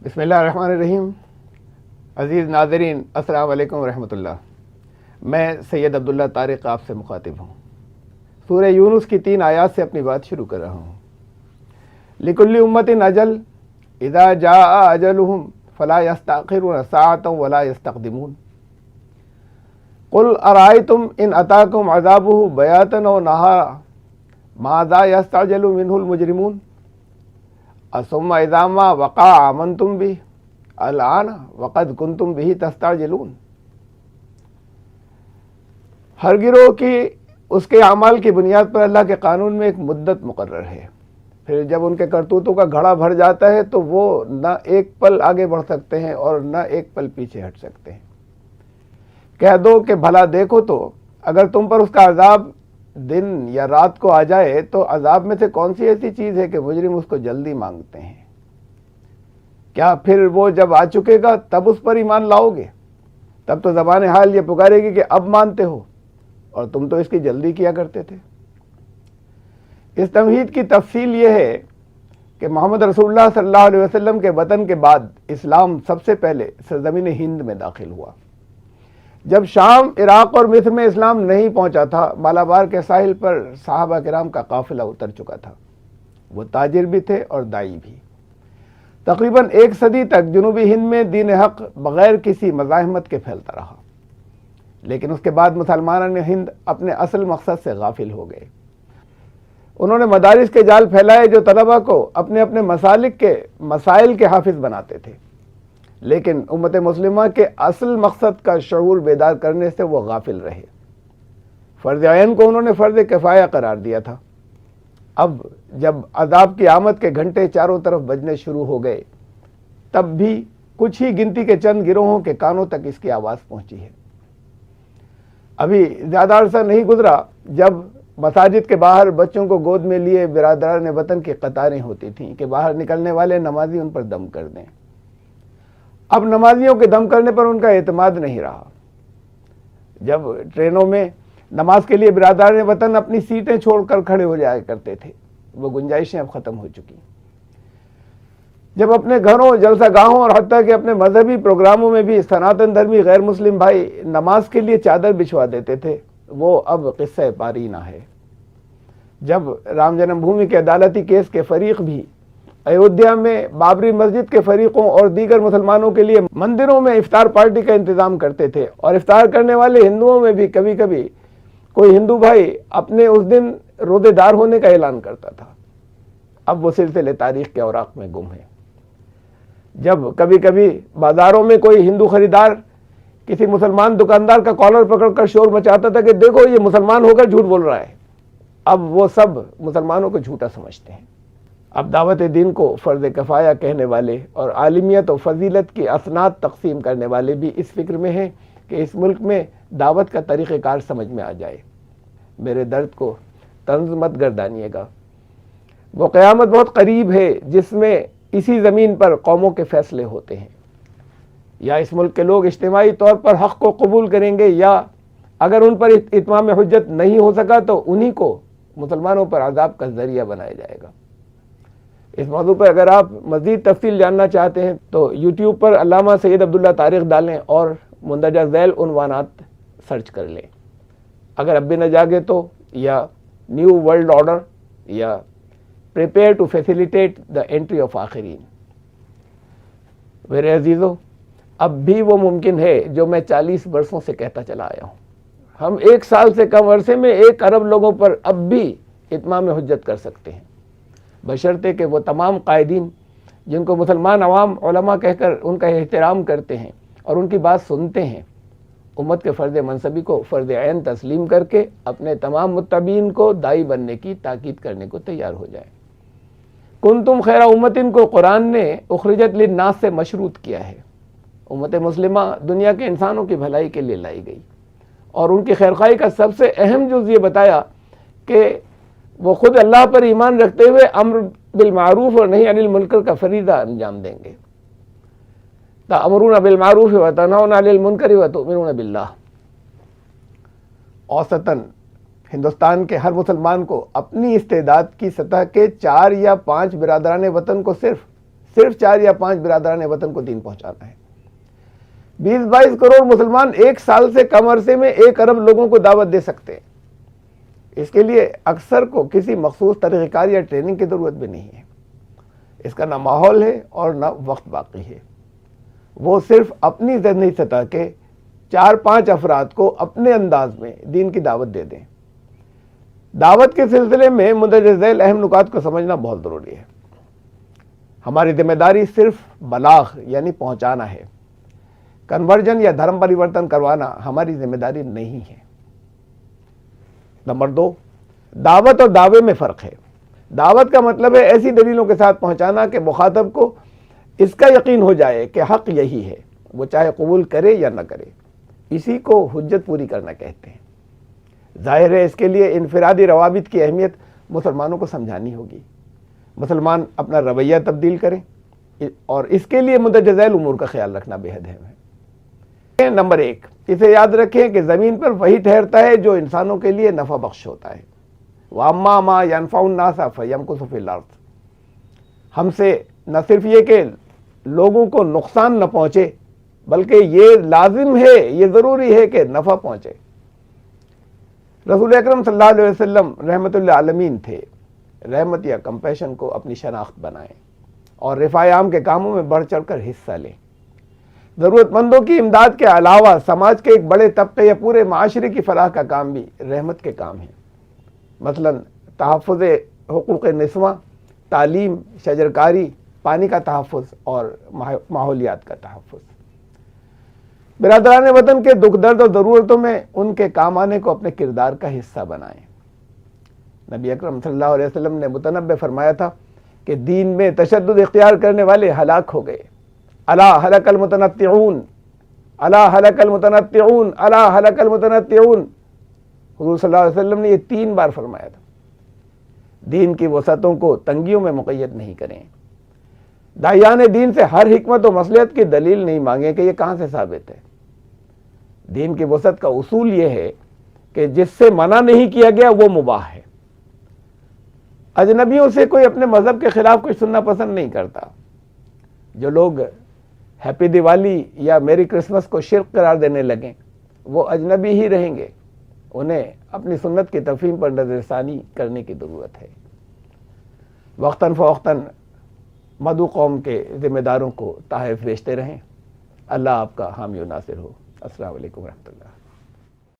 بسم اللہ الرحمن الرحیم۔ عزیز ناظرین، السلام علیکم ورحمۃ اللہ۔ میں سید عبداللہ طارق آپ سے مخاطب ہوں۔ سورہ یونس کی 3 آیات سے اپنی بات شروع کر رہا ہوں۔ لِكُلِّ أُمَّةٍ أَجَلٌ إِذَا جَاءَ أَجَلُهُمْ فَلَا يَسْتَأْخِرُونَ سَاعَةً وَلَا يَسْتَقْدِمُونَ قُلْ أَرَأَيْتُمْ إِنْ أَتَاكُمْ عَذَابُهُ بَيَاتًا أَوْ نَهَارًا مَاذَا يَسْتَعْجِلُ مِنْهُ الْمُجْرِمُونَ ثم اذا ما وقع آمنتم به الآن وقد كنتم به تستعجلون۔ ہر گروہ کی اس کے اعمال کی بنیاد پر اللہ کے قانون میں ایک مدت مقرر ہے۔ پھر جب ان کے کرتوتوں کا گھڑا بھر جاتا ہے تو وہ نہ ایک پل آگے بڑھ سکتے ہیں اور نہ ایک پل پیچھے ہٹ سکتے ہیں۔ کہہ دو کہ بھلا دیکھو تو اگر تم پر اس کا عذاب دن یا رات کو آ جائے تو عذاب میں سے کون سی ایسی چیز ہے کہ مجرم اس کو جلدی مانگتے ہیں؟ کیا پھر وہ جب آ چکے گا تب اس پر ایمان لاؤ گے؟ تب تو زبان حال یہ پکارے گی کہ اب مانتے ہو، اور تم تو اس کی جلدی کیا کرتے تھے۔ اس تمہید کی تفصیل یہ ہے کہ محمد رسول اللہ صلی اللہ علیہ وسلم کے وطن کے بعد اسلام سب سے پہلے سرزمین ہند میں داخل ہوا۔ جب شام، عراق اور مصر میں اسلام نہیں پہنچا تھا، مالابار کے ساحل پر صحابہ کرام کا قافلہ اتر چکا تھا۔ وہ تاجر بھی تھے اور داعی بھی۔ تقریباً 1 صدی تک جنوبی ہند میں دین حق بغیر کسی مزاحمت کے پھیلتا رہا، لیکن اس کے بعد مسلمانان ہند اپنے اصل مقصد سے غافل ہو گئے۔ انہوں نے مدارس کے جال پھیلائے جو طلبہ کو اپنے اپنے مسالک کے مسائل کے حافظ بناتے تھے، لیکن امت مسلمہ کے اصل مقصد کا شعور بیدار کرنے سے وہ غافل رہے۔ فرض عین کو انہوں نے فرض کفایہ قرار دیا تھا۔ اب جب عذاب کی آمد کے گھنٹے چاروں طرف بجنے شروع ہو گئے، تب بھی کچھ ہی گنتی کے چند گروہوں کے کانوں تک اس کی آواز پہنچی ہے۔ ابھی زیادہ عرصہ نہیں گزرا جب مساجد کے باہر بچوں کو گود میں لیے برادران وطن کی قطاریں ہوتی تھیں کہ باہر نکلنے والے نمازی ان پر دم کر دیں۔ اب نمازیوں کے دم کرنے پر ان کا اعتماد نہیں رہا۔ جب ٹرینوں میں نماز کے لیے برادران وطن اپنی سیٹیں چھوڑ کر کھڑے ہو جایا کرتے تھے، وہ گنجائشیں اب ختم ہو چکی۔ جب اپنے گھروں، جلسہ گاہوں اور حتیٰ کہ اپنے مذہبی پروگراموں میں بھی سناتن دھرمی غیر مسلم بھائی نماز کے لیے چادر بچھوا دیتے تھے، وہ اب قصہ پارینہ ہے۔ جب رام جنم بھومی کے عدالتی کیس کے فریق بھی ایودھیا میں بابری مسجد کے فریقوں اور دیگر مسلمانوں کے لیے مندروں میں افطار پارٹی کا انتظام کرتے تھے، اور افطار کرنے والے ہندوؤں میں بھی کبھی کبھی کوئی ہندو بھائی اپنے اس دن روزے دار ہونے کا اعلان کرتا تھا، اب وہ سلسلے تاریخ کے اوراق میں گم ہیں۔ جب کبھی کبھی بازاروں میں کوئی ہندو خریدار کسی مسلمان دکاندار کا کالر پکڑ کر شور مچاتا تھا کہ دیکھو یہ مسلمان ہو کر جھوٹ بول رہا ہے، اب وہ سب مسلمانوں کو جھوٹا سمجھتے ہیں۔ اب دعوت دین کو فرض کفایہ کہنے والے اور عالمیت و فضیلت کی اسناد تقسیم کرنے والے بھی اس فکر میں ہیں کہ اس ملک میں دعوت کا طریقہ کار سمجھ میں آ جائے۔ میرے درد کو طنز مت گردانیے گا، وہ قیامت بہت قریب ہے جس میں اسی زمین پر قوموں کے فیصلے ہوتے ہیں۔ یا اس ملک کے لوگ اجتماعی طور پر حق کو قبول کریں گے، یا اگر ان پر اتمام حجت نہیں ہو سکا تو انہی کو مسلمانوں پر عذاب کا ذریعہ بنایا جائے گا۔ اس موضوع پر اگر آپ مزید تفصیل جاننا چاہتے ہیں تو یوٹیوب پر علامہ سید عبداللہ طارق ڈالیں اور مندرجہ ذیل عنوانات سرچ کر لیں۔ اگر اب بھی نہ جاگے تو یا نیو ورلڈ آرڈر یا prepare to facilitate the entry of آخرین۔ میرے عزیزو، اب بھی وہ ممکن ہے جو میں 40 برسوں سے کہتا چلا آیا ہوں۔ ہم 1 سال سے کم عرصے میں 1 ارب لوگوں پر اب بھی اتمام حجت کر سکتے ہیں، بشرطے کہ وہ تمام قائدین جن کو مسلمان عوام علماء کہہ کر ان کا احترام کرتے ہیں اور ان کی بات سنتے ہیں، امت کے فرض منصبی کو فرض عین تسلیم کر کے اپنے تمام متبعین کو داعی بننے کی تاکید کرنے کو تیار ہو جائیں۔ کنتم خیر امتن کو قرآن نے اخرجت للناس سے مشروط کیا ہے۔ امت مسلمہ دنیا کے انسانوں کی بھلائی کے لیے لائی گئی، اور ان کی خیرخواہی کا سب سے اہم جز یہ بتایا کہ وہ خود اللہ پر ایمان رکھتے ہوئے امر بالمعروف اور نہی عن المنکر کا فریضہ انجام دیں گے۔ تأمرون بالمعروف وتنہون عن المنکر وتؤمنون باللہ۔ اوسطاً ہندوستان کے ہر مسلمان کو اپنی استعداد کی سطح کے 4 یا 5 برادران وطن کو صرف صرف 4 یا 5 برادران وطن کو دین پہنچانا ہے۔ 20-22 کروڑ مسلمان ایک سال سے کم عرصے میں 1 ارب لوگوں کو دعوت دے سکتے ہیں۔ اس کے لیے اکثر کو کسی مخصوص طریقہ کار یا ٹریننگ کی ضرورت بھی نہیں ہے۔ اس کا نہ ماحول ہے اور نہ وقت باقی ہے۔ وہ صرف اپنی ذہنی سطح کے 4-5 افراد کو اپنے انداز میں دین کی دعوت دے دیں۔ دعوت کے سلسلے میں مندرجہ ذیل اہم نکات کو سمجھنا بہت ضروری ہے۔ ہماری ذمہ داری صرف بلاغ یعنی پہنچانا ہے۔ کنورژن یا دھرم پریورتن کروانا ہماری ذمہ داری نہیں ہے۔ نمبر 2، دعوت اور دعوے میں فرق ہے۔ دعوت کا مطلب ہے ایسی دلیلوں کے ساتھ پہنچانا کہ مخاطب کو اس کا یقین ہو جائے کہ حق یہی ہے، وہ چاہے قبول کرے یا نہ کرے۔ اسی کو حجت پوری کرنا کہتے ہیں۔ ظاہر ہے اس کے لیے انفرادی روابط کی اہمیت مسلمانوں کو سمجھانی ہوگی۔ مسلمان اپنا رویہ تبدیل کریں اور اس کے لیے مندرجہ ذیل امور کا خیال رکھنا بے حد اہم ہے۔ نمبر 1، اسے یاد رکھیں کہ زمین پر وہی ٹھہرتا ہے جو انسانوں کے لیے نفع بخش ہوتا ہے۔ وَأَمَّا مَا يَنْفَعُ النَّاسَ فَيَمْكُثُ فِي الْأَرْضِ۔ ہم سے نہ صرف یہ کہ لوگوں کو نقصان نہ پہنچے بلکہ یہ لازم ہے، یہ ضروری ہے کہ نفع پہنچے۔ رسول اکرم صلی اللہ علیہ وسلم رحمت للعالمین تھے۔ رحمت یا کمپیشن کو اپنی شناخت بنائیں اور رفاع عام کے کاموں میں بڑھ چڑھ کر حصہ لیں۔ ضرورت مندوں کی امداد کے علاوہ سماج کے ایک بڑے طبقے یا پورے معاشرے کی فلاح کا کام بھی رحمت کے کام ہیں، مثلا تحفظ حقوق نسواں، تعلیم، شجرکاری، پانی کا تحفظ اور ماحولیات کا تحفظ۔ برادران وطن کے دکھ درد اور ضرورتوں میں ان کے کام آنے کو اپنے کردار کا حصہ بنائیں۔ نبی اکرم صلی اللہ علیہ وسلم نے متنبہ فرمایا تھا کہ دین میں تشدد اختیار کرنے والے ہلاک ہو گئے۔ الا ہلک المتنطعون، الا ہلک المتنطعون، الا ہلک المتنطعون۔ حضور صلی اللہ علیہ وسلم نے یہ 3 بار فرمایا تھا۔ دین کی وسعتوں کو تنگیوں میں مقید نہیں کریں۔ داعیان دین سے ہر حکمت و مصلحت کی دلیل نہیں مانگیں کہ یہ کہاں سے ثابت ہے۔ دین کی وسعت کا اصول یہ ہے کہ جس سے منع نہیں کیا گیا وہ مباح ہے۔ اجنبیوں سے کوئی اپنے مذہب کے خلاف کچھ سننا پسند نہیں کرتا۔ جو لوگ ہیپی دیوالی یا میری کرسمس کو شرک قرار دینے لگیں وہ اجنبی ہی رہیں گے۔ انہیں اپنی سنت کی تفہیم پر نظر ثانی کرنے کی ضرورت ہے۔ وقتاً فوقتاً مدعو قوم کے ذمہ داروں کو تحائف بیچتے رہیں۔ اللہ آپ کا حامی و ناصر ہو۔ السلام علیکم ورحمۃ اللہ۔